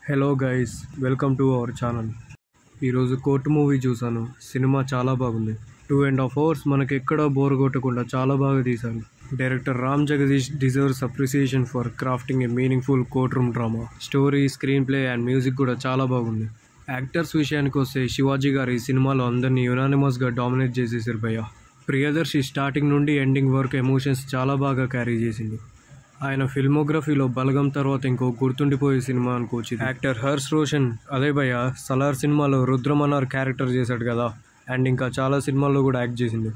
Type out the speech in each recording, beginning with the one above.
Hello guys, welcome to our channel. ఈరోజు court movie చూసాను. Cinema చాలా బాగుంది. 2.5 hours మనకి ఎక్కడా బోర్ కొట్టకుండా చాలా బాగా తీశారు. Director Ram Jagadish deserves appreciation for crafting A meaningful court room drama. Story, screen play and music కూడా చాలా బాగుంది. యాక్టర్స్ విషయానికి వస్తే శివాజీ గారు ఈ సినిమాలో అందరినీ యునానిమస్గా డామినేట్ చేసేసారు భయ్య. ప్రియదర్శి స్టార్టింగ్ నుండి ఎండింగ్ వరకు ఎమోషన్స్ చాలా బాగా క్యారీ చేసింది. ఆయన ఫిల్మోగ్రఫీలో బలగం తర్వాత ఇంకో గుర్తుండిపోయే సినిమా అనుకోవచ్చు. యాక్టర్ హర్ష్ రోషన్ అదే భయ్య సలార్ సినిమాలో రుద్రమన్నార్ క్యారెక్టర్ చేశాడు కదా, అండ్ ఇంకా చాలా సినిమాల్లో కూడా యాక్ట్ చేసిండు.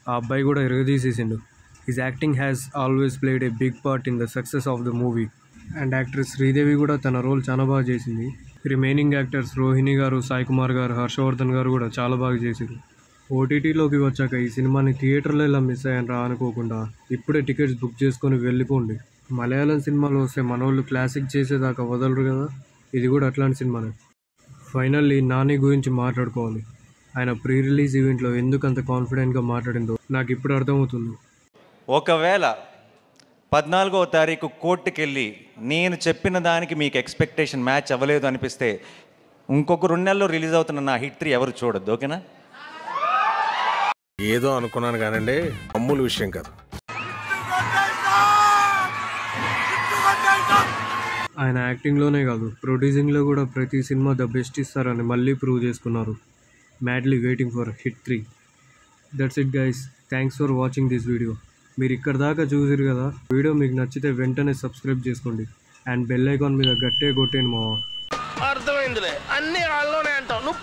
ఆ అబ్బాయి కూడా ఎరగదీసేసిండు. His acting has always played a big part in the success of the movie. And actress Sridevi కూడా తన రోల్ చాలా బాగా చేసింది. రిమైనింగ్ యాక్టర్స్ రోహిణి గారు, సాయి కుమార్ గారు, హర్షవర్ధన్ గారు కూడా చాలా బాగా చేశారు. ఓటీటీలోకి వచ్చాక ఈ సినిమాని థియేటర్లో ఇలా మిస్ అయ్యాను రా అనుకోకుండా ఇప్పుడే టికెట్స్ బుక్ చేసుకొని వెళ్ళిపోండి. మలయాళం సినిమాలో వస్తే మనోళ్ళు క్లాసిక్ చేసేదాకా వదలరు కదా, ఇది కూడా అట్లాంటి సినిమానే. ఫైనల్లీ నాని గురించి మాట్లాడుకోవాలి. ఆయన ప్రీ రిలీజ్ ఈవెంట్లో ఎందుకు అంత కాన్ఫిడెంట్గా మాట్లాడిందో నాకు ఇప్పుడు అర్థమవుతుంది. ఒకవేళ 14వ తారీఖు కోర్టుకి వెళ్ళి నేను చెప్పిన దానికి మీకు ఎక్స్పెక్టేషన్ మ్యాచ్ అవ్వలేదు అనిపిస్తే ఇంకొక 2 నెలల్లో రిలీజ్ అవుతున్న నా హిట్ 3 ఎవరు చూడొద్దు, ఓకేనా? ఏదో అనుకున్నాను కానండి, అమ్ముల విషయం కాదు. ఆయన యాక్టింగ్లోనే కాదు ప్రొడ్యూసింగ్లో కూడా ప్రతి సినిమా ద బెస్ట్ ఇస్తారని మళ్ళీ ప్రూవ్ చేసుకున్నారు. Madly waiting for hit 3. That's it guys, thanks for watching this video. మీరు ఇక్కడ దాకా చూసారు కదా, వీడియో మీకు నచ్చితే వెంటనే సబ్స్క్రైబ్ చేసుకోండి అండ్ బెల్ ఐకాన్ మీద గట్టే కొట్టేయండి మావా. అర్థమైందిలే, అన్ని వాళ్ళలోనే అంటావు నువ్వు.